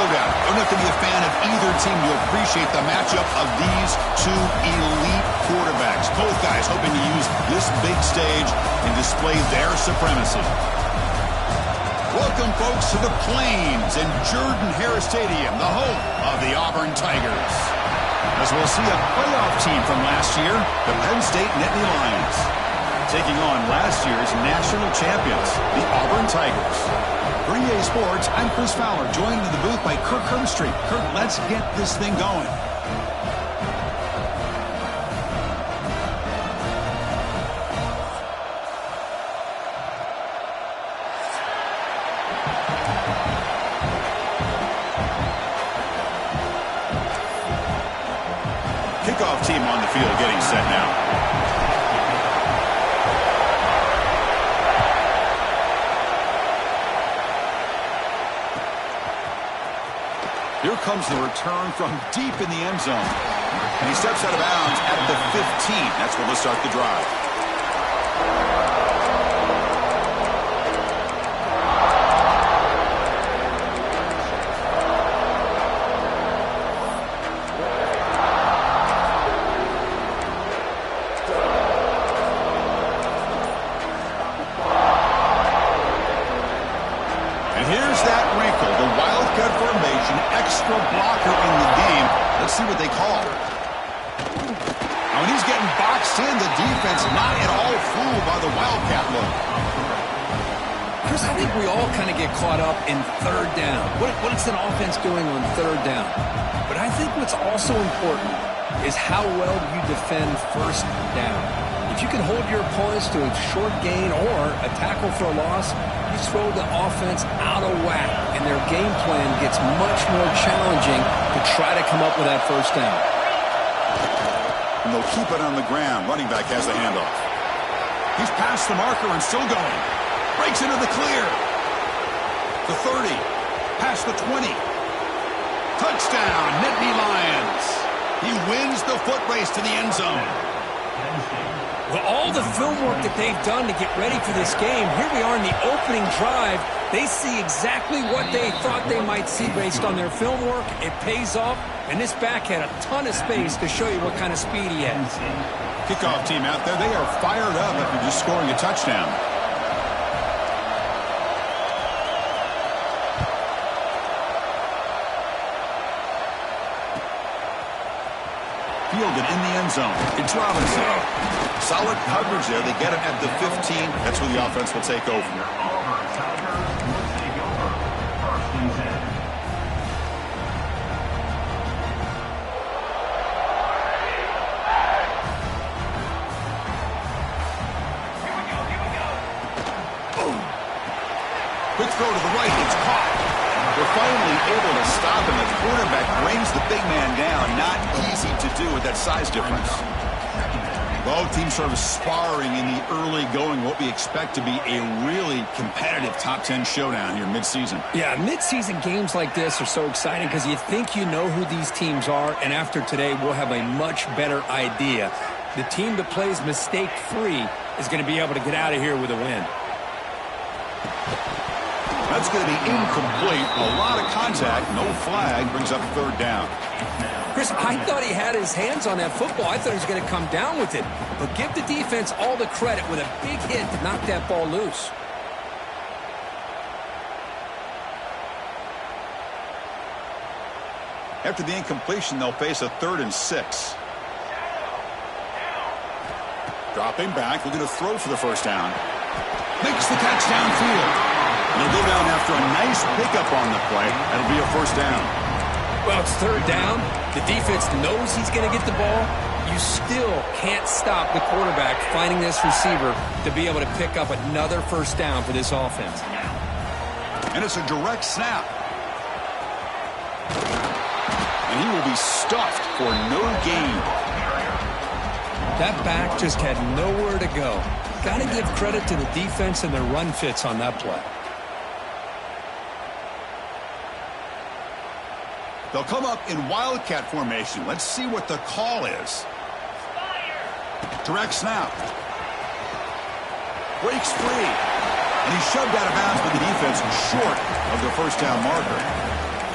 showdown. You don't have to be a fan of either team to appreciate the matchup of these two elite quarterbacks. Both guys hoping to use this big stage and display their supremacy. Welcome, folks, to the Plains and Jordan-Hare Stadium, the home of the Auburn Tigers. As we'll see a playoff team from last year, the Penn State Nittany Lions, taking on last year's national champions, the Auburn Tigers. For EA Sports, I'm Chris Fowler, joined in the booth by Kirk Herbstreit. Kirk, let's get this thing going. Kickoff team on the field getting set now. Here comes the return from deep in the end zone. And he steps out of bounds at the 15. That's where we'll start the drive. Extra blocker in the game. Let's see what they call. When he's getting boxed in, the defense not at all fooled by the Wildcat look. Chris, I think we all kind of get caught up in third down. What is an offense doing on third down? But I think what's also important is how well you defend first down. If you can hold your opponents to a short gain or a tackle for a loss, you throw the offense out of whack, and their game plan gets much more challenging to try to come up with that first down. And they'll keep it on the ground. Running back has the handoff. He's past the marker and still going. Breaks into the clear. The 30. Past the 20. Touchdown, Nittany Lions. He wins the foot race to the end zone. Well, all the film work that they've done to get ready for this game, here we are in the opening drive. They see exactly what they thought they might see based on their film work. It pays off, and this back had a ton of space to show you what kind of speed he has. Kickoff team out there, they are fired up after just scoring a touchdown. Fielded in the end zone. It's Robinson. Solid coverage there. They get him at the 15. That's where the offense will take over. Quick throw to the right. It's caught. They're finally able to stop him. The quarterback brings the big man down. Not easy to do with that size difference. Both teams sort of sparring in the early going, what we expect to be a really competitive top 10 showdown here midseason. Yeah, midseason games like this are so exciting because you think you know who these teams are, and after today we'll have a much better idea. The team that plays mistake-free is going to be able to get out of here with a win. That's going to be incomplete. A lot of contact. No flag. Brings up third down. Chris, I thought he had his hands on that football. I thought he was going to come down with it. But give the defense all the credit with a big hit to knock that ball loose. After the incompletion, they'll face a 3rd and 6. Dropping back, looking to throw for the first down. Makes the catch downfield. And he'll go down after a nice pickup on the play. That'll be a first down. Well, it's third down. The defense knows he's going to get the ball. You still can't stop the quarterback finding this receiver to be able to pick up another first down for this offense. And it's a direct snap. And he will be stuffed for no gain. That back just had nowhere to go. Got to give credit to the defense and their run fits on that play. They'll come up in Wildcat formation. Let's see what the call is. Direct snap. Breaks free. And he's shoved out of bounds with the defense short of the first down marker.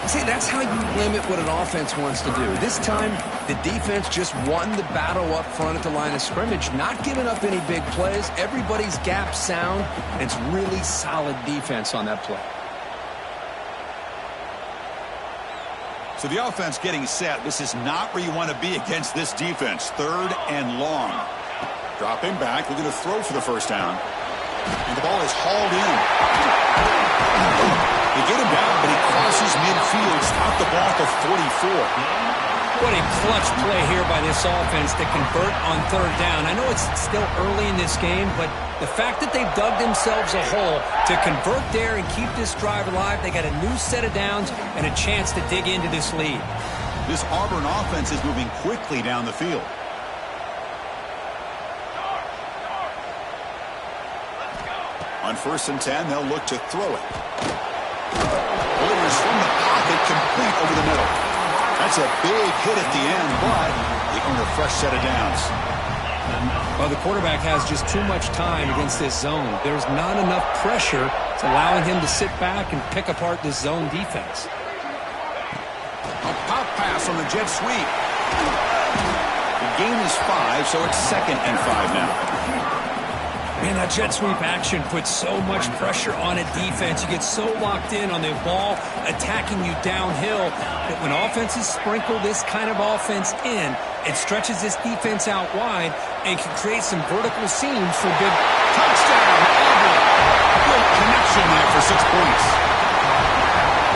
See, that's how you limit what an offense wants to do. This time, the defense just won the battle up front at the line of scrimmage, not giving up any big plays. Everybody's gap sound, and it's really solid defense on that play. So the offense getting set. This is not where you want to be against this defense. 3rd and long. Dropping back, looking to throw for the first down. And the ball is hauled in. They get him down, but he crosses midfield. Stop the ball at the 44. What a clutch play here by this offense to convert on 3rd down. I know it's still early in this game, but the fact that they've dug themselves a hole to convert there and keep this drive alive, they got a new set of downs and a chance to dig into this lead. This Auburn offense is moving quickly down the field. On 1st and 10, they'll look to throw it. Delivers from the pocket, complete over the middle. That's a big hit at the end, but they earn a fresh set of downs. Well, the quarterback has just too much time against this zone. There's not enough pressure to allowing him to sit back and pick apart this zone defense. A pop pass on the jet sweep. The gain is 5, so it's 2nd and 5 now. Man, that jet sweep action puts so much pressure on a defense. You get so locked in on the ball attacking you downhill that when offenses sprinkle this kind of offense in, it stretches this defense out wide and can create some vertical seams for big touchdown. Good connection there for 6 points.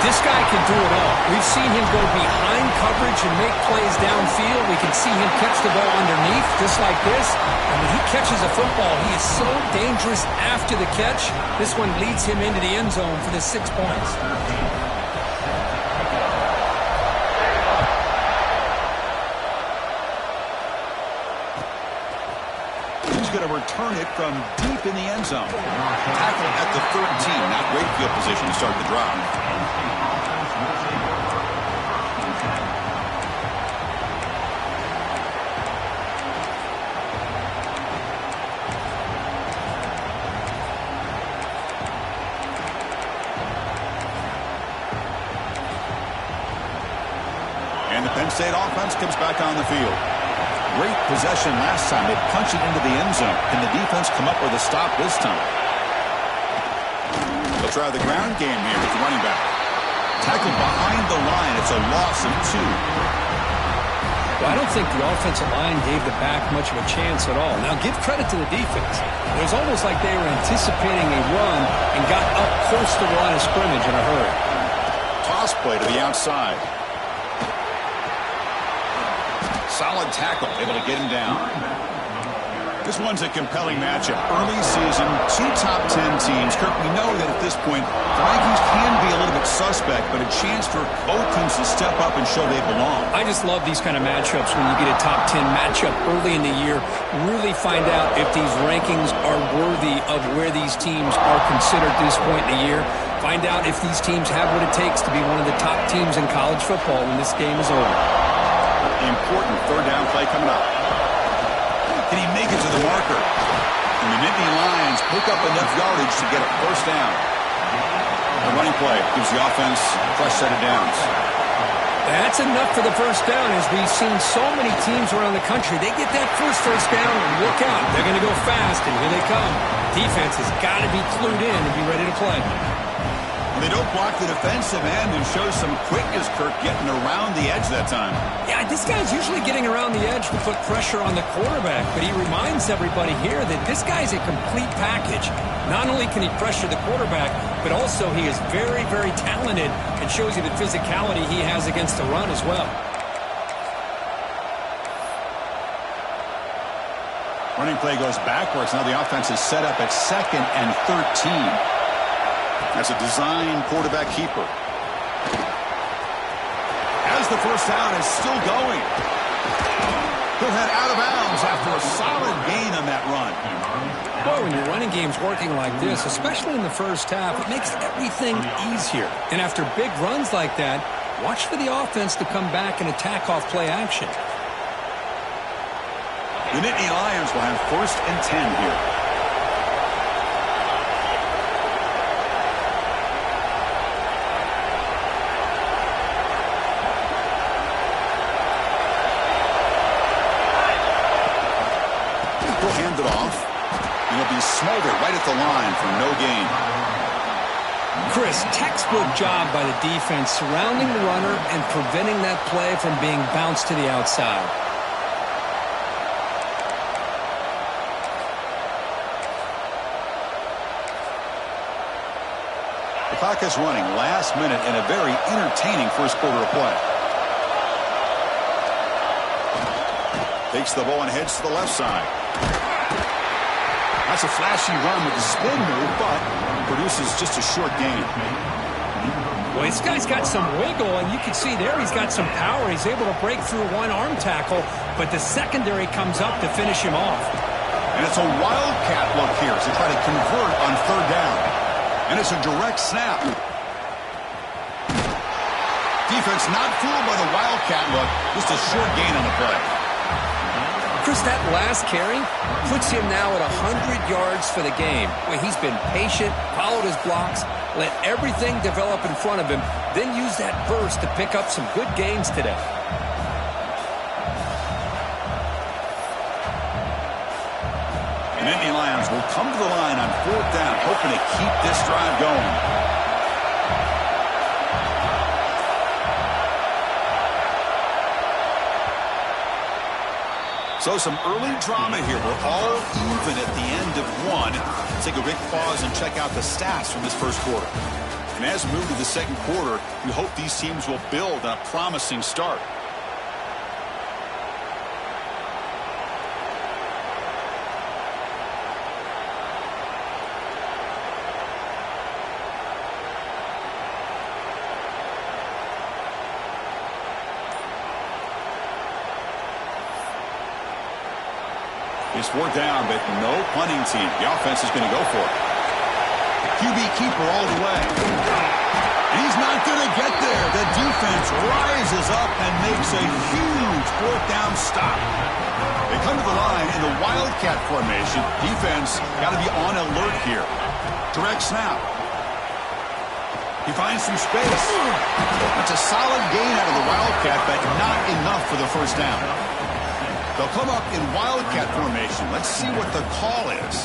This guy can do it all. We've seen him go behind coverage and make plays downfield. We can see him catch the ball underneath just like this. And when he catches a football, he is so dangerous after the catch. This one leads him into the end zone for the 6 points. He's going to return it from deep in the end zone. Tackle at the 13. Not great field position to start the drive. And the Penn State offense comes back on the field. Great possession last time. They punch it into the end zone. Can the defense come up with a stop this time? They'll try the ground game here with the running back. Tackled behind the line. It's a loss of 2. Well, I don't think the offensive line gave the back much of a chance at all. Now, give credit to the defense. It was almost like they were anticipating a run and got up close to the line of scrimmage in a hurry. Toss play to the outside. Solid tackle, able to get him down. This one's a compelling matchup. Early season, 2 top 10 teams. Kirk, we know that at this point, the rankings can be a little bit suspect, but a chance for both teams to step up and show they belong. I just love these kind of matchups when you get a top 10 matchup early in the year. Really find out if these rankings are worthy of where these teams are considered at this point in the year. Find out if these teams have what it takes to be one of the top teams in college football when this game is over. Important 3rd down play coming up. Can he make it to the marker? And the Nittany Lions pick up enough yardage to get a 1st down. The running play gives the offense a fresh set of downs. That's enough for the 1st down. As we've seen so many teams around the country, they get that first down and look out. They're going to go fast, and here they come. Defense has got to be clued in and be ready to play. They don't block the defensive end and show some quickness, Kirk, getting around the edge that time. Yeah, this guy's usually getting around the edge to put pressure on the quarterback, but he reminds everybody here that this guy's a complete package. Not only can he pressure the quarterback, but also he is very, very talented and shows you the physicality he has against the run as well. Running play goes backwards. Now the offense is set up at 2nd and 13. That's a design quarterback keeper. As the 1st down is still going. He'll head out of bounds after a solid gain on that run. Boy, when your running game's working like this, especially in the first half, it makes everything easier. And after big runs like that, watch for the offense to come back and attack off play action. The Nittany Lions will have 1st and 10 here. will hand it off. And he'll be smothered right at the line for no gain. Chris, textbook job by the defense surrounding the runner and preventing that play from being bounced to the outside. The clock is running last minute in a very entertaining first quarter of play. Takes the ball and heads to the left side. That's a flashy run with the spin move, but produces just a short gain. Well, this guy's got some wiggle, and you can see there he's got some power. He's able to break through one arm tackle, but the secondary comes up to finish him off. And it's a wildcat look here as they try to convert on third down. And it's a direct snap. Defense not fooled by the wildcat look, just a short gain on the play. Chris, that last carry puts him now at 100 yards for the game, where he's been patient, followed his blocks, let everything develop in front of him, then use that burst to pick up some good gains today. And Nittany Lions will come to the line on fourth down, hoping to keep this drive going. So some early drama here. We're all even at the end of one. Let's take a quick pause and check out the stats from this first quarter. And as we move to the second quarter, we hope these teams will build on a promising start. It's fourth down, but no punting team. The offense is going to go for it. QB keeper all the way. He's not going to get there. The defense rises up and makes a huge fourth down stop. They come to the line in the wildcat formation. Defense got to be on alert here. Direct snap. He finds some space. That's a solid gain out of the wildcat, but not enough for the first down. They'll come up in wildcat formation. Let's see what the call is.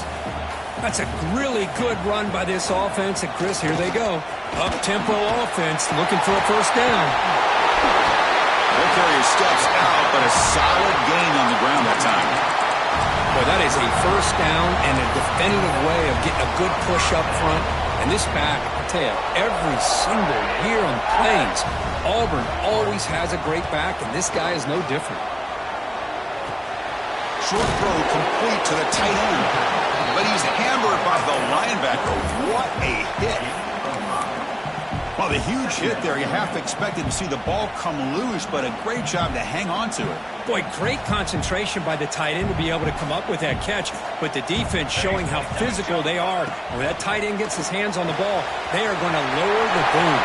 That's a really good run by this offense. And, Chris, here they go. Up-tempo offense looking for a first down. Their carrier steps out, but a solid gain on the ground that time. Boy, that is a first down and a definitive way of getting a good push up front. And this back, I tell you, every single year on Plains, Auburn always has a great back, and this guy is no different. Short throw complete to the tight end. But he's hammered by the linebacker. What a hit. Well, the huge hit there, you half expected to see the ball come loose, but a great job to hang on to it. Boy, great concentration by the tight end to be able to come up with that catch, but the defense showing how physical they are. When that tight end gets his hands on the ball, they are going to lower the boom.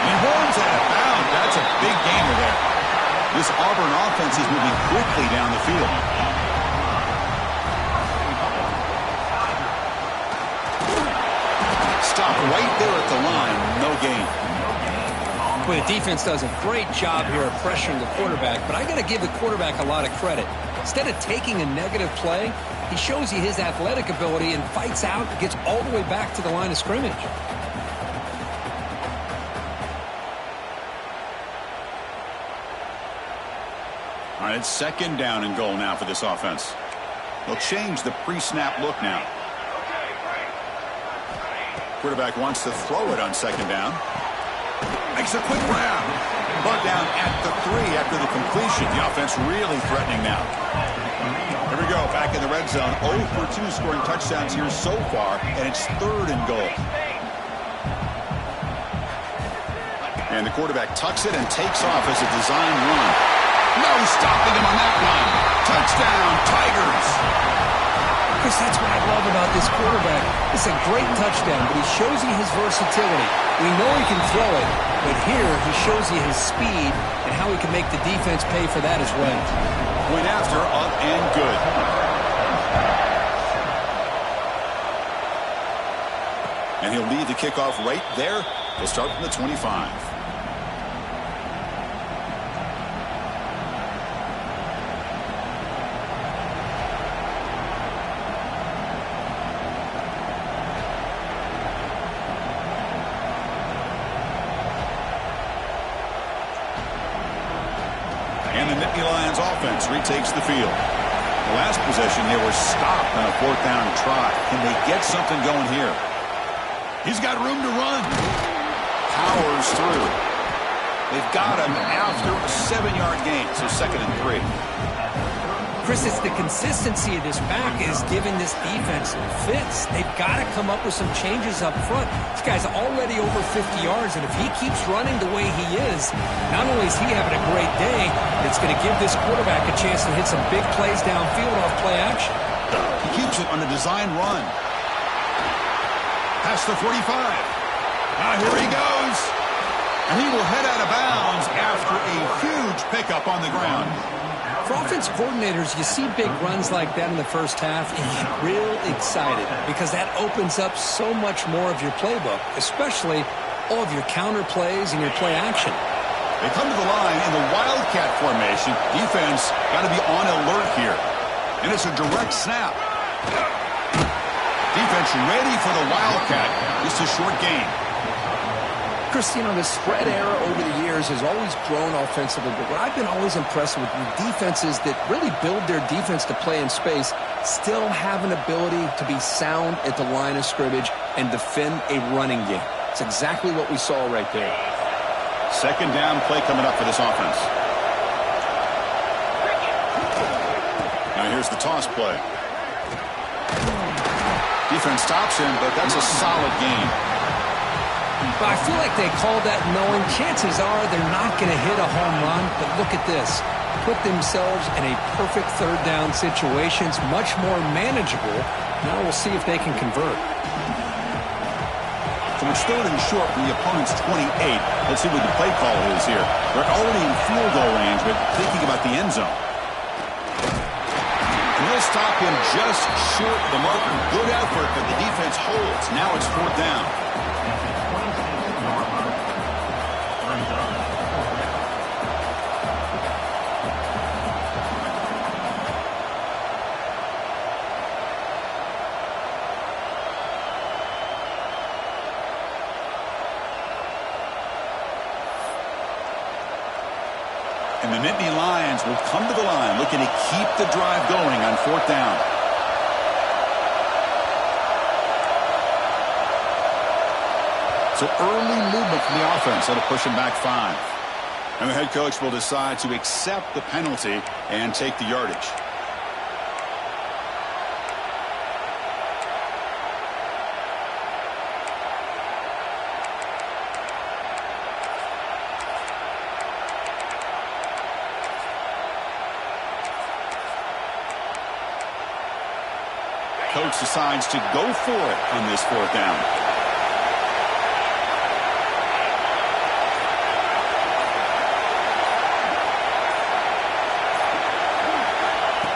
He runs out of bounds. That's a big gainer there. This Auburn offense is moving quickly down the field. Stop right there at the line. No gain. Well, the defense does a great job here of pressuring the quarterback, but I got to give the quarterback a lot of credit. Instead of taking a negative play, he shows you his athletic ability and fights out, gets all the way back to the line of scrimmage. All right, it's second down and goal now for this offense. They'll change the pre-snap look now. Quarterback wants to throw it on second down. Makes a quick grab. Brought down at the 3 after the completion. The offense really threatening now. Here we go, back in the red zone. 0 for 2 scoring touchdowns here so far, and it's third and goal. And the quarterback tucks it and takes off as a design run. No stopping him on that one. Touchdown, Tigers. Chris, that's what I love about this quarterback. It's a great touchdown, but he shows you his versatility. We know he can throw it, but here he shows you his speed and how he can make the defense pay for that as well. Went after, up and good. And he'll lead the kickoff right there. He'll start from the 25. And the Nittany Lions offense retakes the field. The last possession, they were stopped on a 4th down try. Can they get something going here? He's got room to run. Powers through. They've got him after a 7-yard gain, so 2nd and 3. Chris, it's the consistency of this back is giving this defense fits. They've got to come up with some changes up front. This guy's already over 50 yards, and if he keeps running the way he is, not only is he having a great day, it's going to give this quarterback a chance to hit some big plays downfield off play action. He keeps it on a design run. Past the 45. Now here he goes. And he will head out of bounds after a huge pickup on the ground. For offense coordinators, you see big runs like that in the first half, and you get real excited because that opens up so much more of your playbook, especially all of your counter plays and your play action. They come to the line in the Wildcat formation. Defense got to be on alert here. And it's a direct snap. Defense ready for the Wildcat. Just a short gain. Chris, you know, the spread era over the years has always grown offensively, but what I've been always impressed with the defenses that really build their defense to play in space still have an ability to be sound at the line of scrimmage and defend a running game. It's exactly what we saw right there. 2nd down play coming up for this offense. Now here's the toss play. Defense stops him, but that's a solid gain. But I feel like they called that knowing chances are they're not going to hit a home run. But look at this. Put themselves in a perfect 3rd down situation. It's much more manageable. Now we'll see if they can convert. So it's 3rd and short from the opponent's 28. Let's see what the play call is here. They're already in field goal range, but thinking about the end zone. And they'll stop him just short of the marker. Good effort, but the defense holds. Now it's 4th down. And the Nittany Lions will come to the line looking to keep the drive going on 4th down. So early movement from the offense that'll push him back 5. And the head coach will decide to accept the penalty and take the yardage. Coach decides to go for it on this 4th down.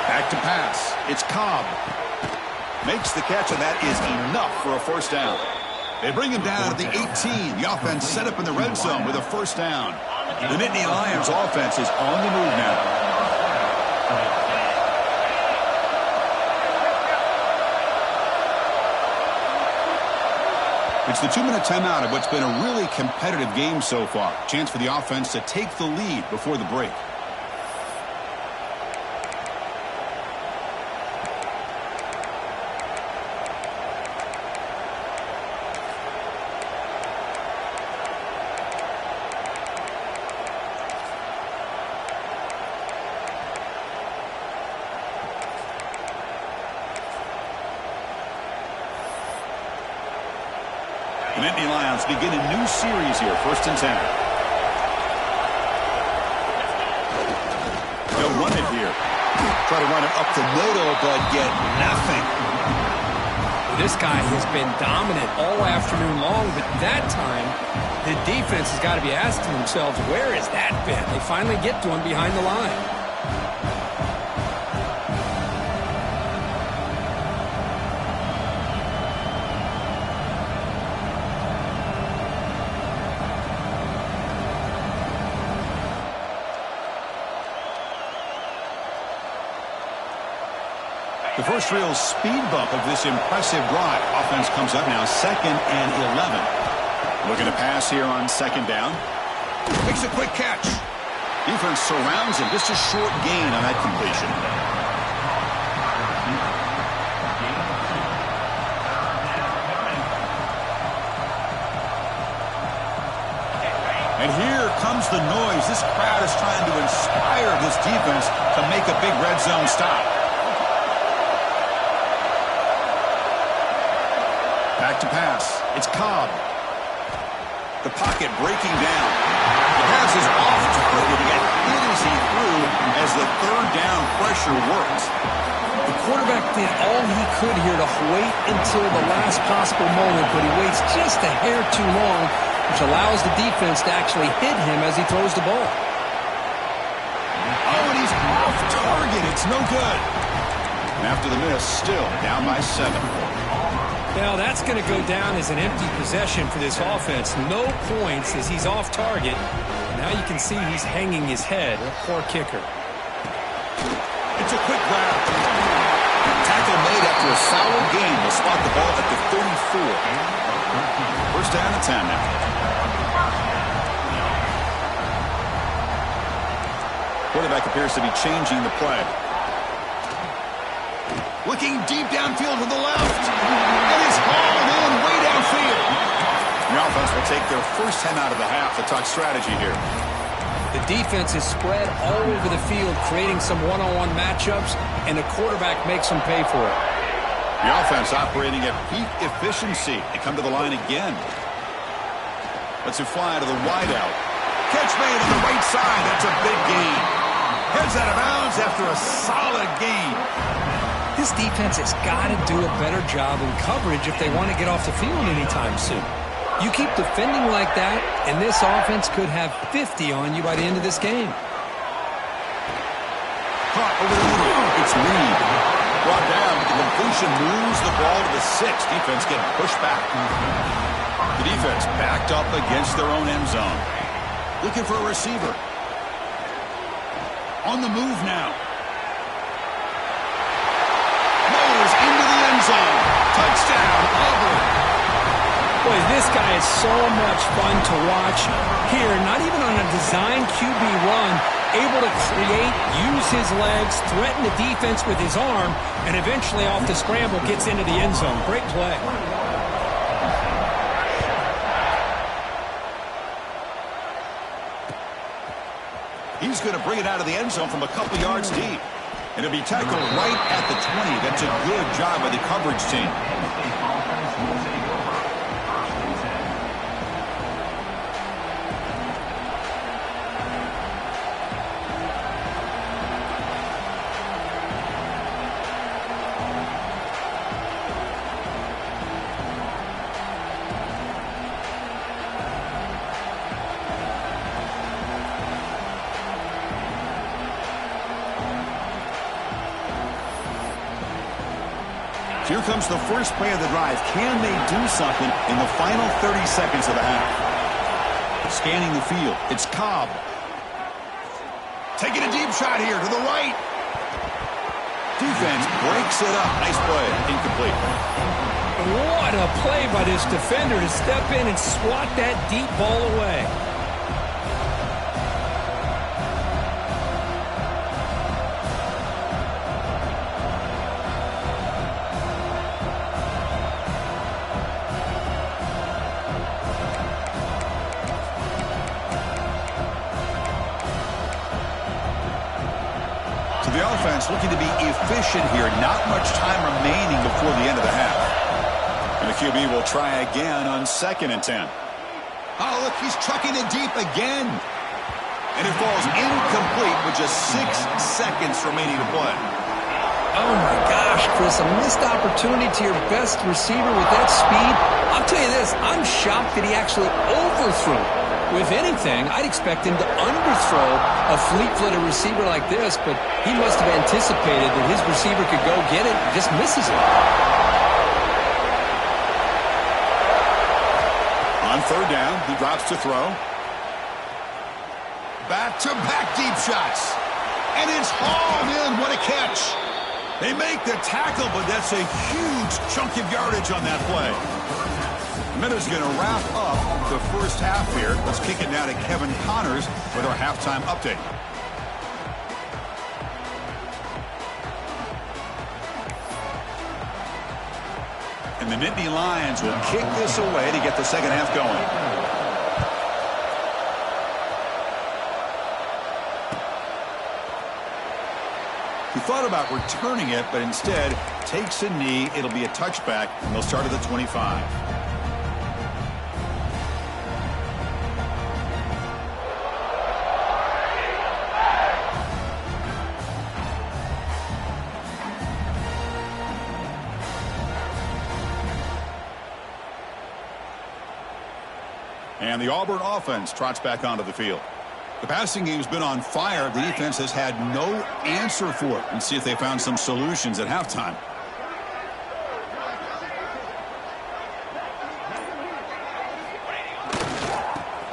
Back to pass. It's Cobb. Makes the catch, and that is enough for a 1st down. They bring him down at the 18. The offense set up in the red zone with a 1st down. The Nittany Lions offense is on the move now. It's the 2-minute timeout of what's been a really competitive game so far. Chance for the offense to take the lead before the break. The Nittany Lions begin a new series here, 1st and 10. They'll run it here. Try to run it up the middle, but get nothing. This guy has been dominant all afternoon long, but that time, the defense has got to be asking themselves, where has that been? They finally get to him behind the line. The first real speed bump of this impressive drive. Offense comes up now 2nd and 11. Looking to pass here on 2nd down. Makes a quick catch. Defense surrounds him. Just a short gain on that completion. And here comes the noise. This crowd is trying to inspire this defense to make a big red zone stop. Back to pass. It's Cobb. The pocket breaking down. The pass is off target. He got hit as he threw as the third down pressure worked. The quarterback did all he could here to wait until the last possible moment, but he waits just a hair too long, which allows the defense to actually hit him as he throws the ball. Oh, and he's off target. It's no good. And after the miss, still down by 7. Well, that's going to go down as an empty possession for this offense. No points as he's off target. Now you can see he's hanging his head. A poor kicker. It's a quick grab. Tackle made after a solid gain. Will spot the ball at the 34. First down and 10 now. Quarterback appears to be changing the play. Looking deep downfield to the left. And it's hauled in way downfield. The offense will take their first 10 out of the half to talk strategy here. The defense is spread all over the field, creating some one-on-one matchups, and the quarterback makes them pay for it. The offense operating at peak efficiency. They come to the line again. Lets it fly to the wideout. Catch made on the right side. That's a big gain. Heads out of bounds after a solid gain. This defense has got to do a better job in coverage if they want to get off the field anytime soon. You keep defending like that, and this offense could have 50 on you by the end of this game. Caught over the middle. It's Reed. Brought down, but the completion moves the ball to the 6. Defense getting pushed back. The defense backed up against their own end zone. Looking for a receiver. On the move now. Into the end zone. Touchdown, Auburn. Boy, this guy is so much fun to watch. Here, not even on a design QB run, able to create, use his legs, threaten the defense with his arm, and eventually off the scramble gets into the end zone. Great play. He's going to bring it out of the end zone from a couple yards deep. And it'll be tackled right at the 20. That's a good job by the coverage team. Here comes the first play of the drive. Can they do something in the final 30 seconds of the half? Scanning the field. It's Cobb. Taking a deep shot here to the right. Defense breaks it up. Nice play. Incomplete. What a play by this defender to step in and swat that deep ball away. The offense looking to be efficient here. Not much time remaining before the end of the half. And the QB will try again on 2nd and 10. Oh, look, he's chucking it deep again. And it falls incomplete with just 6 seconds remaining to play. Oh, my gosh, Chris, a missed opportunity to your best receiver with that speed. I'll tell you this, I'm shocked that he actually overthrew. If anything, I'd expect him to underthrow a fleet-footed receiver like this, but he must have anticipated that his receiver could go get it and just misses it. On 3rd down, he drops to throw. Back-to-back deep shots. And it's hauled in. What a catch. They make the tackle, but that's a huge chunk of yardage on that play. Minutes going to wrap up the first half here. Let's kick it now to Kevin Connors with our halftime update. And the Nittany Lions will kick this away to get the second half going. He thought about returning it, but instead takes a knee. It'll be a touchback, and they'll start at the 25. And the Auburn offense trots back onto the field. The passing game's been on fire. The defense has had no answer for it. And see if they found some solutions at halftime.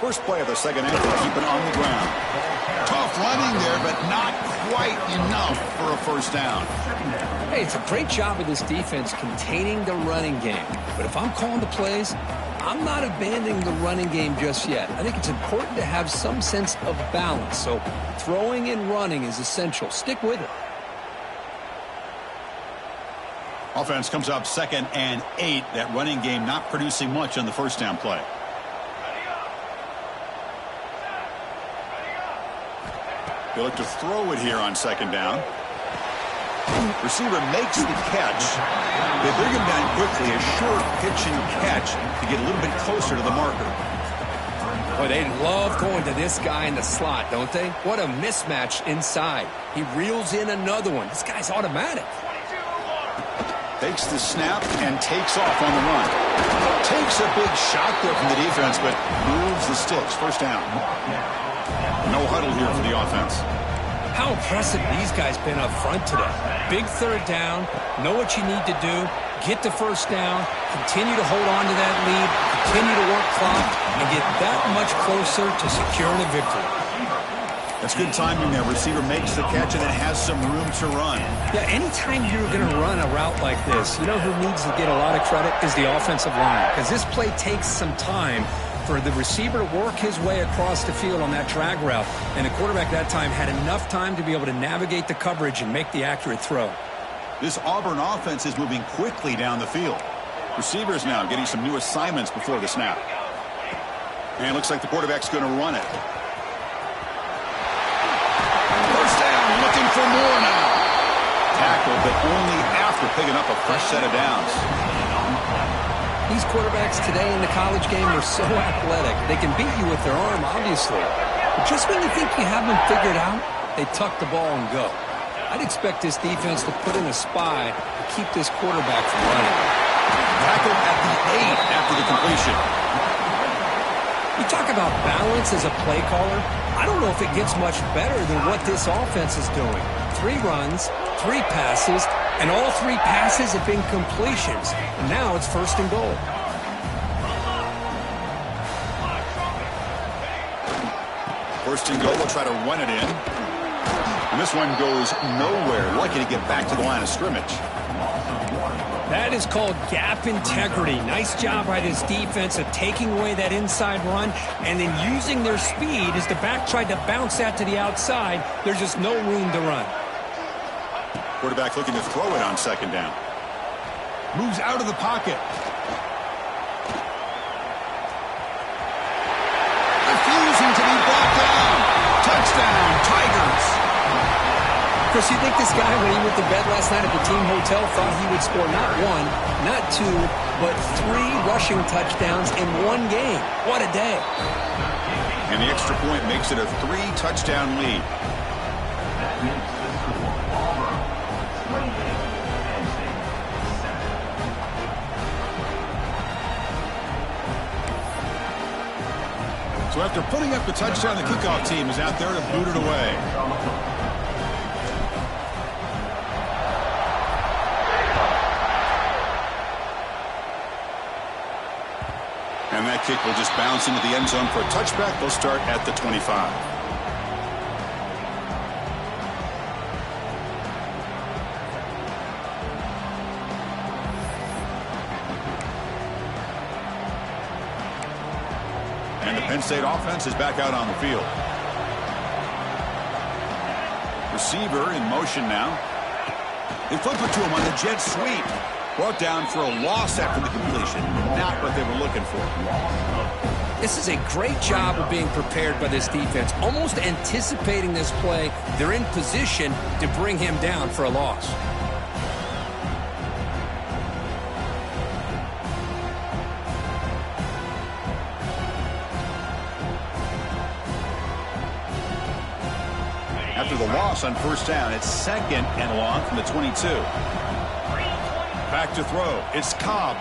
First play of the second half, to keep it on the ground. Tough running there, but not quite enough for a first down. Hey, it's a great job of this defense containing the running game. But if I'm calling the plays, I'm not abandoning the running game just yet. I think it's important to have some sense of balance. So throwing and running is essential. Stick with it. Offense comes up 2nd and 8. That running game not producing much on the first down play. They look to throw it here on 2nd down. Receiver makes the catch. They bring him down quickly. A short pitch and catch to get a little bit closer to the marker. Boy, they love going to this guy in the slot, don't they? What a mismatch inside. He reels in another one. This guy's automatic. Takes the snap and takes off on the run. Takes a big shot there from the defense, but moves the sticks. First down. No huddle here for the offense. How impressive these guys been up front today. Big third down, know what you need to do, get the first down, continue to hold on to that lead, continue to work clock, and get that much closer to securing a victory. That's good timing there. Receiver makes the catch and then has some room to run. Yeah, anytime you're going to run a route like this, you know who needs to get a lot of credit is the offensive line, because this play takes some time for the receiver to work his way across the field on that drag route. And the quarterback that time had enough time to be able to navigate the coverage and make the accurate throw. This Auburn offense is moving quickly down the field. Receivers now getting some new assignments before the snap. And it looks like the quarterback's going to run it. First down, looking for more now. Tackle, but only after picking up a fresh set of downs. These quarterbacks today in the college game are so athletic. They can beat you with their arm, obviously. But just when you think you have them figured out, they tuck the ball and go. I'd expect this defense to put in a spy to keep this quarterback from running. Tackled at the 8 after the completion. You talk about balance as a play caller. I don't know if it gets much better than what this offense is doing. 3 runs, 3 passes, and all 3 passes have been completions. And now it's 1st and goal. First and goal, we'll try to run it in. And this one goes nowhere. Lucky to get back to the line of scrimmage. That is called gap integrity. Nice job by this defense of taking away that inside run and then using their speed as the back tried to bounce that to the outside. There's just no room to run. Quarterback looking to throw it on 2nd down. Moves out of the pocket. Refusing to be brought down. Touchdown, Tigers. Of course, you think this guy, when he went to bed last night at the team hotel, thought he would score not 1, not 2, but 3 rushing touchdowns in 1 game. What a day. And the extra point makes it a 3-touchdown lead. So after putting up the touchdown, the kickoff team is out there to boot it away. And that kick will just bounce into the end zone for a touchback. They'll start at the 25. And the Penn State offense is back out on the field. Receiver in motion now. They flip it to him on the jet sweep. Brought down for a loss after the completion. Not what they were looking for. This is a great job of being prepared by this defense. Almost anticipating this play, they're in position to bring him down for a loss. After the loss on first down, it's 2nd and long from the 22. Back to throw. It's Cobb.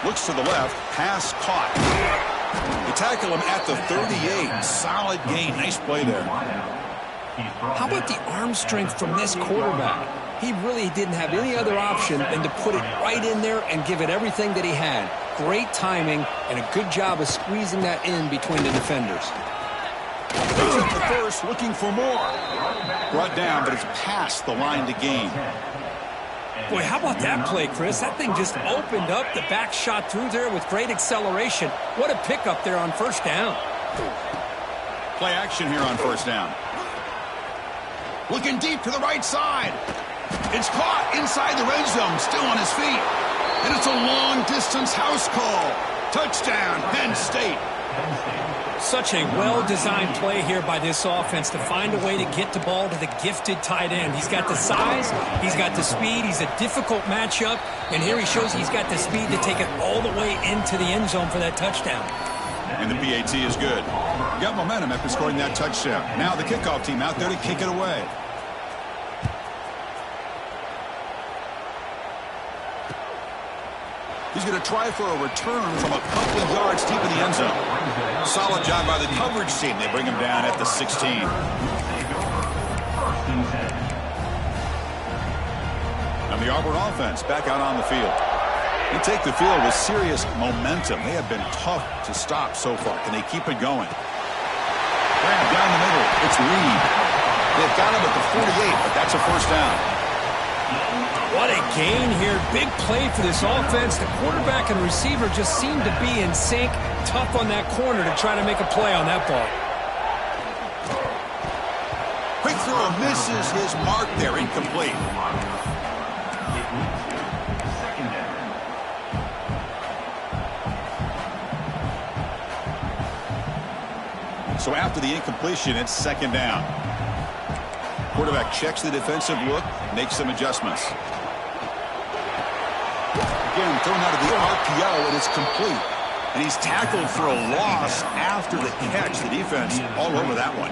Looks to the left. Pass caught. They tackle him at the 38. Solid gain. Nice play there. How about the arm strength from this quarterback? He really didn't have any other option than to put it right in there and give it everything that he had. Great timing and a good job of squeezing that in between the defenders. Goes at the first, looking for more. Brought down, but it's past the line to gain. Boy, how about that play, Chris? That thing just opened up. The back shot through there with great acceleration. What a pickup there on first down. Play action here on first down. Looking deep to the right side. It's caught inside the red zone, still on his feet. And it's a long-distance house call. Touchdown, Penn State. Such a well-designed play here by this offense to find a way to get the ball to the gifted tight end. He's got the size, he's got the speed, he's a difficult matchup, and here he shows he's got the speed to take it all the way into the end zone for that touchdown. And the PAT is good. Got momentum after scoring that touchdown. Now the kickoff team out there to kick it away. He's going to try for a return from a couple of yards deep in the end zone. Solid job by the coverage team. They bring him down at the 16. And the Auburn offense back out on the field. They take the field with serious momentum. They have been tough to stop so far. Can they keep it going? Grab down the middle. It's Reed. They've got him at the 48, but that's a first down. What a gain here. Big play for this offense. The quarterback and receiver just seem to be in sync. Tough on that corner to try to make a play on that ball. Quick throw misses his mark there. Incomplete. So after the incompletion, it's 2nd down. Quarterback checks the defensive look, makes some adjustments. Again, thrown out of the RPO, and it's complete. And he's tackled for a loss after the catch. The defense all over that one.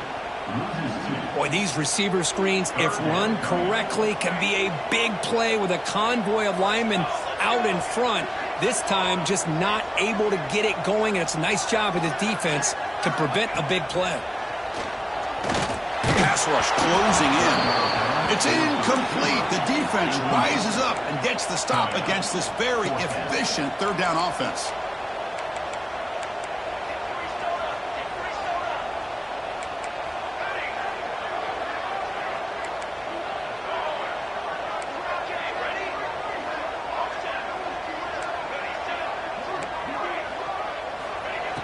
Boy, these receiver screens, if run correctly, can be a big play with a convoy of linemen out in front. This time, just not able to get it going, and it's a nice job of the defense to prevent a big play. Pass rush closing in. It's incomplete. The defense rises up and gets the stop against this very efficient 3rd down offense.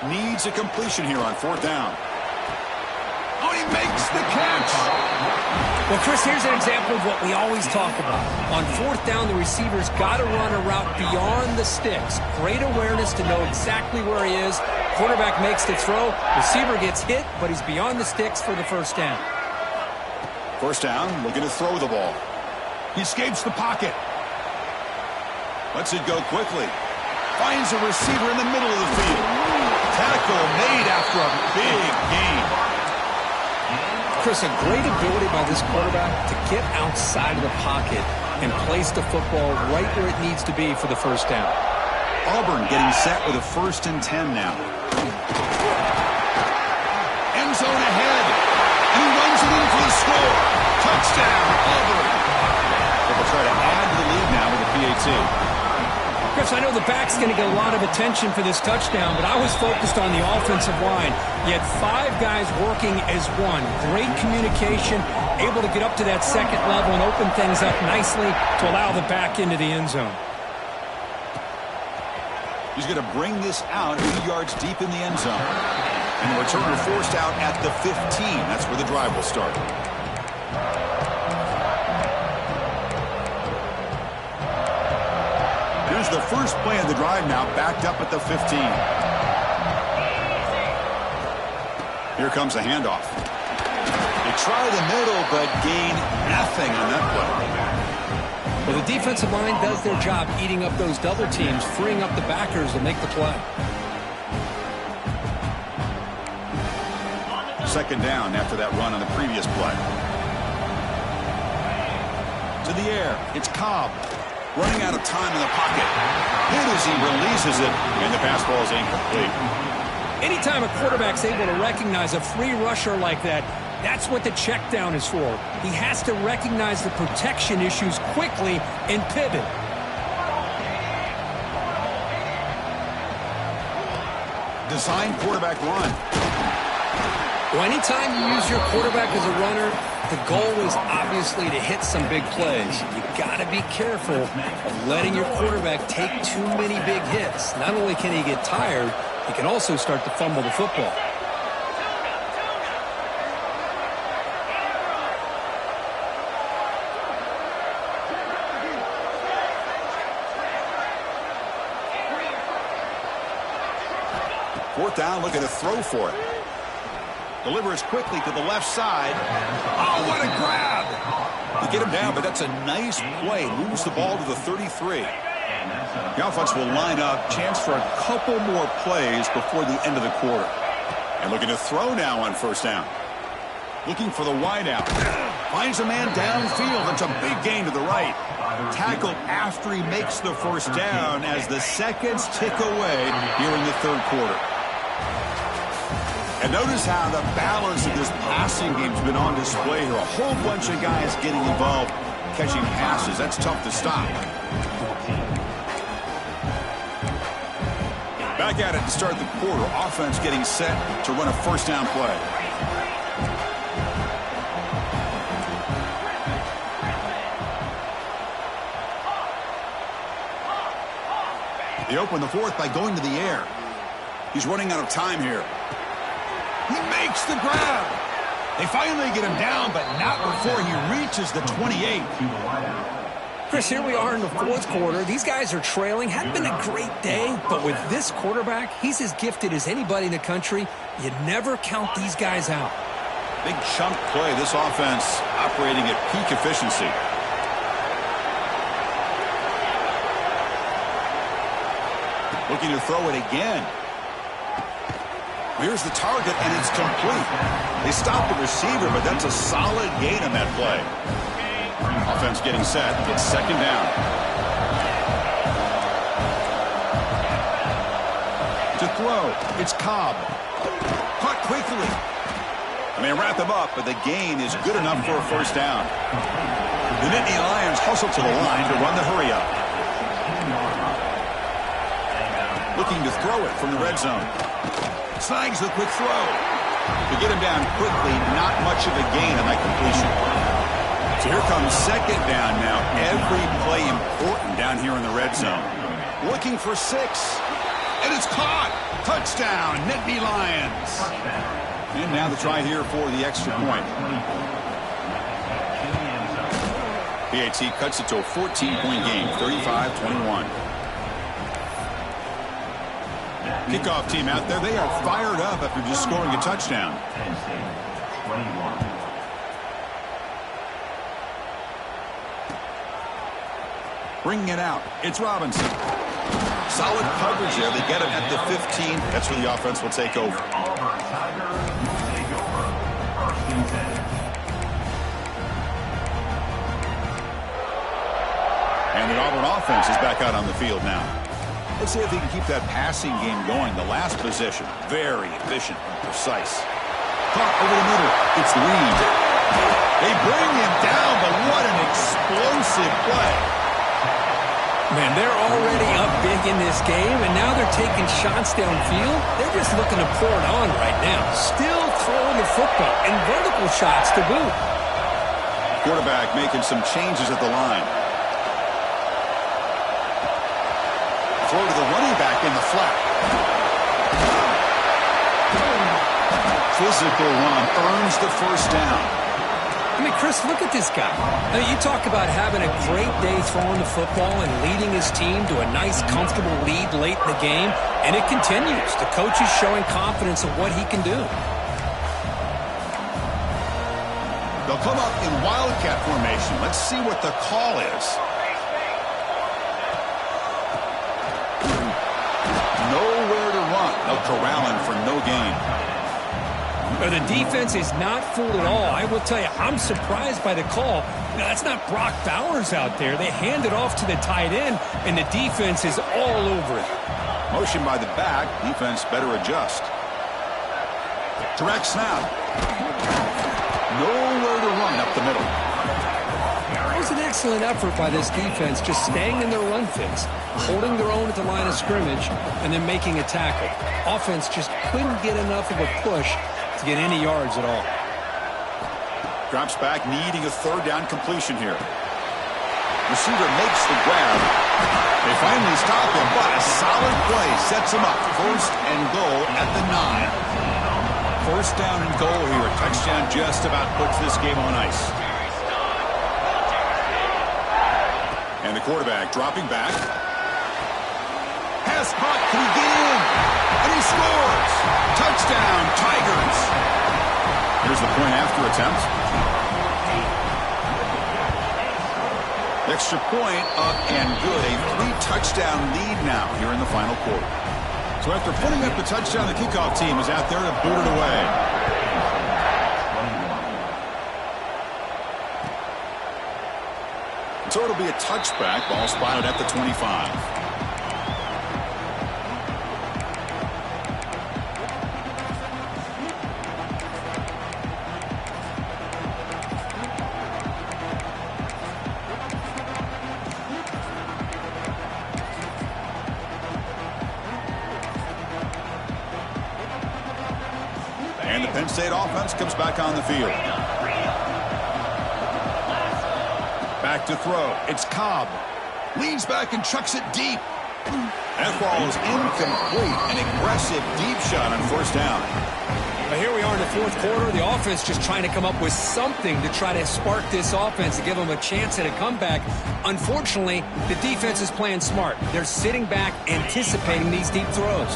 Needs a completion here on 4th down. Oh, he makes the catch. Well, Chris, here's an example of what we always talk about. On 4th down, the receiver's got to run a route beyond the sticks. Great awareness to know exactly where he is. Quarterback makes the throw. Receiver gets hit, but he's beyond the sticks for the first down. First down, looking to throw the ball. He escapes the pocket. Lets it go quickly. Finds a receiver in the middle of the field. Tackle made after a big gain. Chris, a great ability by this quarterback to get outside of the pocket and place the football right where it needs to be for the first down. Auburn getting set with a 1st and 10 now. End zone ahead. And he runs it in for the score. Touchdown, Auburn. They'll try to add to the lead now with the PAT. Chris, I know the back's going to get a lot of attention for this touchdown, but I was focused on the offensive line. You had 5 guys working as one. Great communication, able to get up to that 2nd level and open things up nicely to allow the back into the end zone. He's going to bring this out 2 yards deep in the end zone. And the returner forced out at the 15. That's where the drive will start. Here's the first play of the drive now, backed up at the 15. Here comes a handoff. They try the middle, but gain nothing on that play. Well, the defensive line does their job eating up those double teams, freeing up the backers to make the play. Second down after that run on the previous play. To the air, it's Cobb. Running out of time in the pocket. Hit as he releases it, and the pass ball is incomplete. Anytime a quarterback's able to recognize a free rusher like that, that's what the check down is for. He has to recognize the protection issues quickly and pivot. Design quarterback run. Well, anytime you use your quarterback as a runner, the goal is obviously to hit some big plays. You got to be careful of letting your quarterback take too many big hits. Not only can he get tired, he can also start to fumble the football. Fourth down, looking to throw for it. Delivers quickly to the left side. Oh, what a grab! You get him down, but that's a nice play. Moves the ball to the 33. The offense will line up. Chance for a couple more plays before the end of the quarter. And looking to throw now on first down. Looking for the wideout. Finds a man downfield. That's a big gain to the right. Tackled after he makes the first down as the seconds tick away here in the third quarter. And notice how the balance of this passing game has been on display here. A whole bunch of guys getting involved, catching passes. That's tough to stop. Back at it to start the quarter. Offense getting set to run a first down play. They open the fourth by going to the air. He's running out of time here. He makes the grab. They finally get him down, but not before he reaches the 28. Chris, here we are in the fourth quarter. These guys are trailing. Hadn't been a great day, but with this quarterback, he's as gifted as anybody in the country. You never count these guys out. Big chunk play. This offense operating at peak efficiency. Looking to throw it again. Here's the target, and it's complete. They stop the receiver, but that's a solid gain on that play. Offense getting set. It's second down. To throw, it's Cobb. Caught quickly. And they wrap him up, but the gain is good enough for a first down. The Nittany Lions hustle to the line to run the hurry-up. Looking to throw it from the red zone. Snags the quick throw. To get him down quickly, not much of a gain on that completion. So here comes second down now. Every play important down here in the red zone. Looking for 6. And it's caught. Touchdown, Nittany Lions. And now the try here for the extra point. PAT cuts it to a 14-point game, 35-21. Kickoff team out there, they are fired up after just scoring a touchdown. Bringing it out, it's Robinson. Solid coverage there. They get him at the 15. That's where the offense will take over. And the Auburn offense is back out on the field now. Let's see if they can keep that passing game going. The last possession, very efficient and precise. Caught over the middle. It's Reed. They bring him down, but what an explosive play. Man, they're already up big in this game, and now they're taking shots downfield. They're just looking to pour it on right now. Still throwing the football, and vertical shots to boot. Quarterback making some changes at the line. Throw to the running back in the flat. Physical run earns the first down. I mean, Chris, look at this guy. I mean, you talk about having a great day throwing the football and leading his team to a nice, comfortable lead late in the game, and it continues. The coach is showing confidence of what he can do. They'll come up in wildcat formation. Let's see what the call is. Nowhere to run. They'll corral him for no gain. The defense is not fooled at all. I will tell you, I'm surprised by the call. Now, that's not Brock Bowers out there. They hand it off to the tight end, and the defense is all over it. Motion by the back. Defense better adjust. Direct snap. Nowhere to run up the middle. It was an excellent effort by this defense, just staying in their run fix, holding their own at the line of scrimmage, and then making a tackle. Offense just couldn't get enough of a push to get any yards at all. Drops back, needing a third down completion here. Receiver makes the grab. They finally stop him, but a solid play sets him up. First and goal at the 9. First down and goal here. A touchdown just about puts this game on ice. And the quarterback dropping back. Pass caught. Can he get in? And he scores. Touchdown, Tigers. Here's the point after attempt. Extra point up and good. A 3-touchdown lead now here in the final quarter. So after putting up the touchdown, the kickoff team is out there to boot it away. So it'll be a touchback. Ball spotted at the 25. And the Penn State offense comes back on the field. Back to throw. It's Cobb. Leans back and chucks it deep. That ball is incomplete. An aggressive deep shot on first down. But here we are in the fourth quarter. The offense just trying to come up with something to try to spark this offense to give them a chance at a comeback. Unfortunately, the defense is playing smart. They're sitting back, anticipating these deep throws.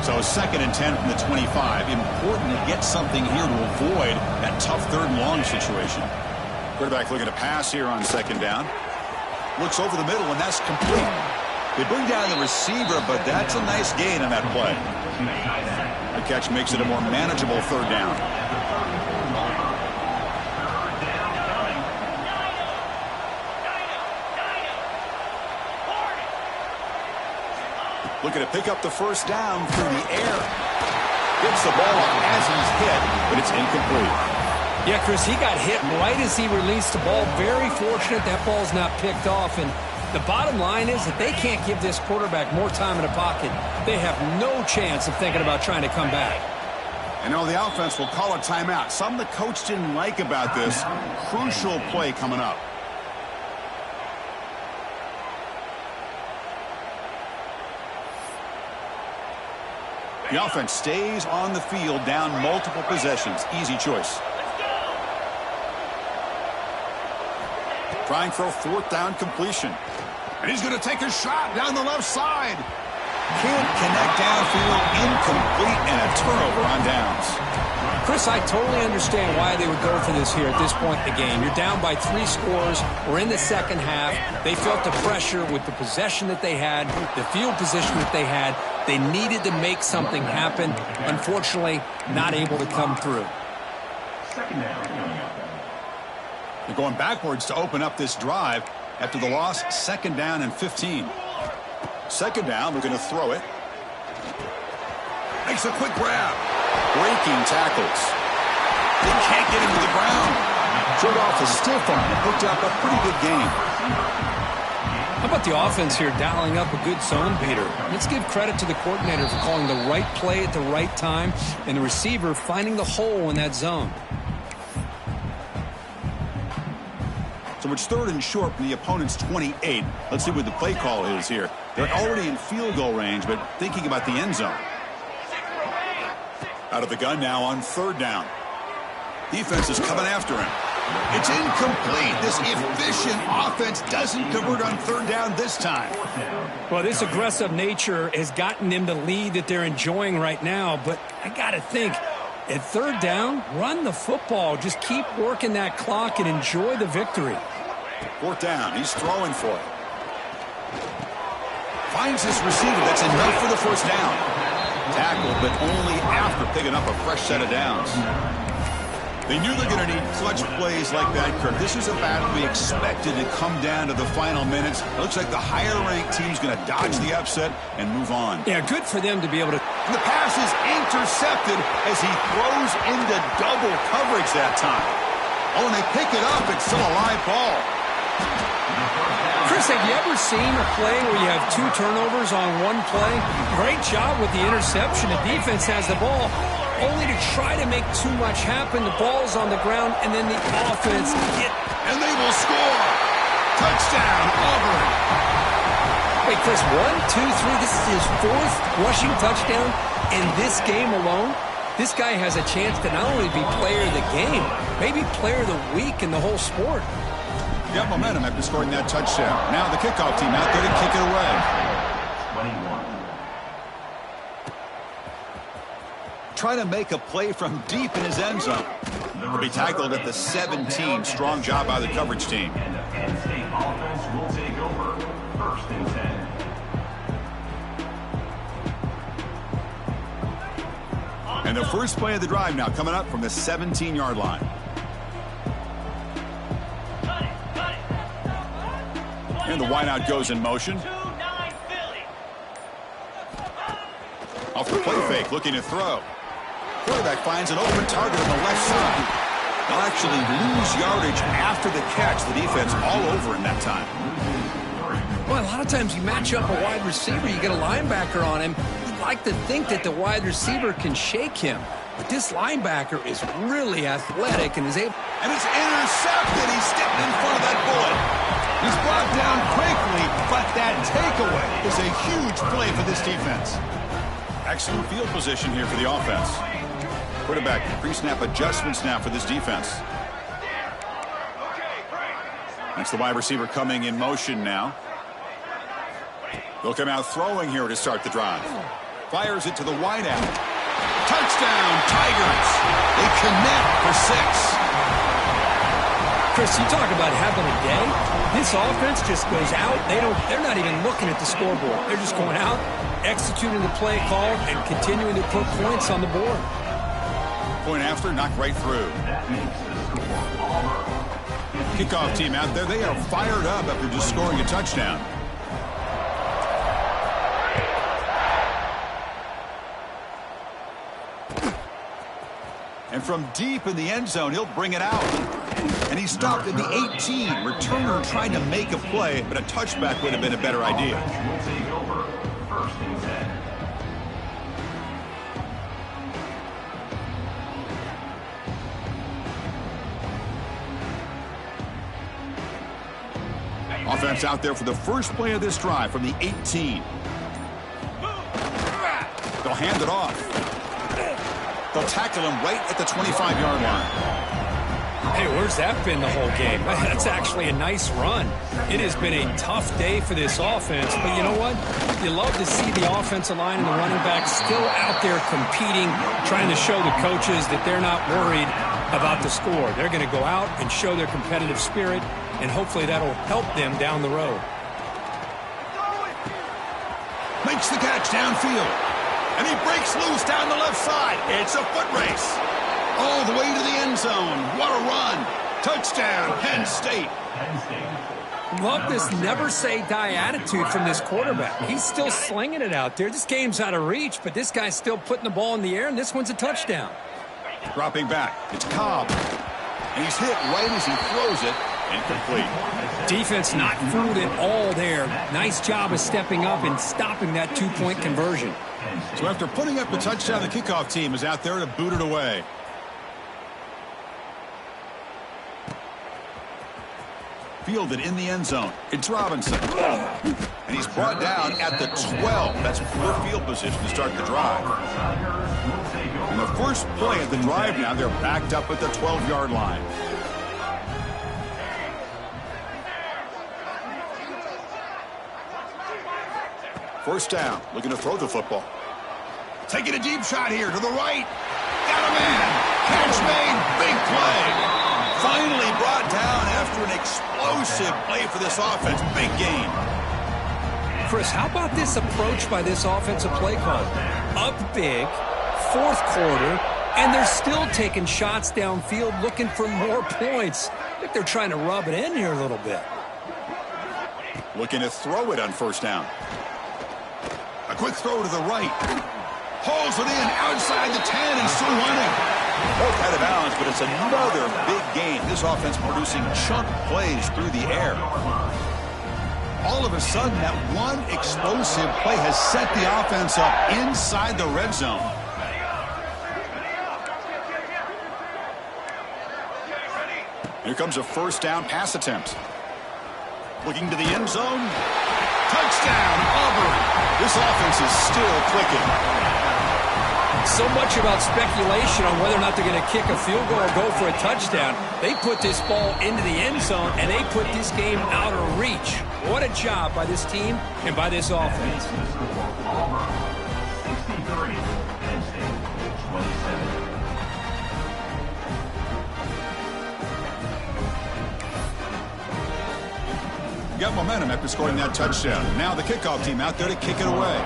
So 2nd and 10 from the 25. Important to get something here to avoid that tough third and long situation. Quarterback looking to pass here on 2nd down. Looks over the middle, and that's complete. They bring down the receiver, but that's a nice gain on that play. The catch makes it a more manageable 3rd down. Looking to pick up the first down through the air. Gets the ball up as he's hit, but it's incomplete. Yeah, Chris, he got hit right as he released the ball. Very fortunate that ball's not picked off. And the bottom line is that they can't give this quarterback more time in the pocket. They have no chance of thinking about trying to come back. And now the offense will call a timeout. Something the coach didn't like about this. Crucial play coming up. The offense stays on the field, down multiple possessions. Easy choice. Trying for a 4th down completion. And he's going to take a shot down the left side. Can't connect downfield. Incomplete, and a turnover on downs. Chris, I totally understand why they would go for this here at this point in the game. You're down by 3 scores. We're in the second half. They felt the pressure with the possession that they had, the field position that they had. They needed to make something happen. Unfortunately, not able to come through. They're going backwards to open up this drive after the loss. 2nd down and 15. 2nd down, they're going to throw it. Makes a quick grab. Breaking tackles. They can't get him to the ground. Showed off a stiff arm and hooked up a pretty good game. How about the offense here dialing up a good zone beater? Let's give credit to the coordinator for calling the right play at the right time and the receiver finding the hole in that zone. So it's 3rd and short from the opponent's 28. Let's see what the play call is here. They're already in field goal range, but thinking about the end zone. Out of the gun now on 3rd down. Defense is coming after him. It's incomplete. This efficient offense doesn't convert on third down this time. Well, this aggressive nature has gotten them the lead that they're enjoying right now. But I got to think, at third down, run the football. Just keep working that clock and enjoy the victory. Fourth down. He's throwing for it. Finds this receiver. That's enough for the first down. Tackled, but only after picking up a fresh set of downs. They knew they're going to need clutch plays like that, Kirk. This is a battle we expected to come down to the final minutes. It looks like the higher-ranked team's going to dodge the upset and move on. Yeah, good for them to be able to. And the pass is intercepted as he throws into double coverage that time. Oh, and they pick it up. It's still a live ball. Chris, have you ever seen a play where you have 2 turnovers on one play? Great job with the interception. The defense has the ball, only to try to make too much happen. The ball's on the ground, and then the offense get. And they will score. Touchdown, Auburn. Wait, Chris, 1, 2, 3. This is his 4th rushing touchdown in this game alone. This guy has a chance to not only be player of the game, maybe player of the week in the whole sport. Got momentum after scoring that touchdown. Now the kickoff team out there to kick it away. 21. Trying to make a play from deep in his end zone. He'll be tackled at the 17. Strong job by the coverage team. And the Penn State offense will take over. 1st and 10. And the first play of the drive now coming up from the 17-yard line. And the wideout goes in motion. Off the play fake, looking to throw. Quarterback finds an open target on the left side. They'll actually lose yardage after the catch. The defense all over in that time. Well, a lot of times you match up a wide receiver, you get a linebacker on him. You'd like to think that the wide receiver can shake him. But this linebacker is really athletic and is able. And it's intercepted. He's stepping in front of that bullet. He's brought down quickly, but that takeaway is a huge play for this defense. Excellent field position here for the offense. Quarterback pre-snap adjustments now for this defense. That's the wide receiver coming in motion now. They'll come out throwing here to start the drive. Fires it to the wideout. Touchdown, Tigers. They connect for 6. Chris, you talk about having a day. This offense just goes out. They're not even looking at the scoreboard. They're just going out, executing the play called, and continuing to put points on the board. Point after, knocked right through. Kickoff team out there. They are fired up after just scoring a touchdown. And from deep in the end zone, he'll bring it out. And he stopped at the 18. Returner trying to make a play, but a touchback would have been a better idea. Offense out there for the first play of this drive from the 18. They'll hand it off. They'll tackle him right at the 25-yard line. Hey, where's that been the whole game? That's actually a nice run. It has been a tough day for this offense, but you know what? You love to see the offensive line and the running backs still out there competing, trying to show the coaches that they're not worried about the score. They're going to go out and show their competitive spirit, and hopefully that'll help them down the road. Makes the catch downfield. And he breaks loose down the left side. It's a foot race. All the way to the end zone. What a run. Touchdown, Penn State. Love this never-say-die attitude from this quarterback. He's still slinging it out there. This game's out of reach, but this guy's still putting the ball in the air, and this one's a touchdown. Dropping back. It's Cobb. And he's hit right as he throws it. Incomplete. Defense not fooled at all there. Nice job of stepping up and stopping that two-point conversion. So after putting up the touchdown, the kickoff team is out there to boot it away. Fielded in the end zone. It's Robinson. And he's brought down at the 12. That's poor field position to start the drive. And the first play of the drive now, they're backed up at the 12-yard line. First down, looking to throw the football. Taking a deep shot here to the right. Got a man. Catch made. Big play. Finally brought down after an explosive play for this offense. Big gain. Chris, how about this approach by this offensive play call? Up big, fourth quarter, and they're still taking shots downfield looking for more points. I think they're trying to rub it in here a little bit. Looking to throw it on first down. A quick throw to the right. Hauls it in outside the 10 and still running. Both out of bounds, but it's another big gain. This offense producing chunk plays through the air. All of a sudden, that one explosive play has set the offense up inside the red zone. Here comes a first down pass attempt. Looking to the end zone. Touchdown, Auburn. This offense is still clicking. So much about speculation on whether or not they're going to kick a field goal or go for a touchdown. They put this ball into the end zone, and they put this game out of reach. What a job by this team and by this offense. Auburn, 63, Penn State, 27. Got momentum after scoring that touchdown. Now the kickoff team out there to kick it away.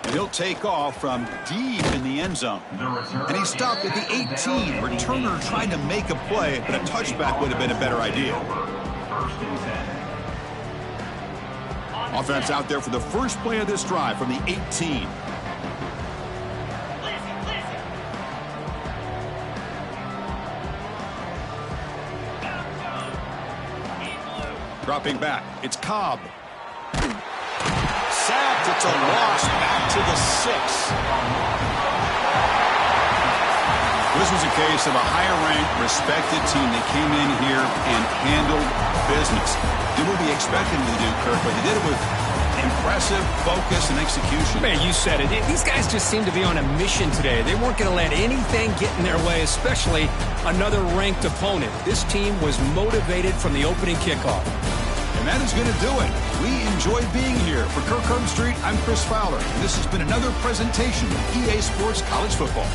And he'll take off from deep in the end zone. And he stopped at the 18. Returner tried to make a play, but a touchback would have been a better idea. Offense out there for the first play of this drive from the 18. Dropping back, it's Cobb. Sacked, it's a loss back to the 6. This was a case of a higher-ranked, respected team that came in here and handled business. Did what we expected them to do, Kirk, but they did it with impressive focus and execution. Man, you said it. These guys just seem to be on a mission today. They weren't going to let anything get in their way, especially another ranked opponent. This team was motivated from the opening kickoff. And that is going to do it. We enjoyed being here. For Kirk Street, I'm Chris Fowler. And this has been another presentation of EA Sports College Football.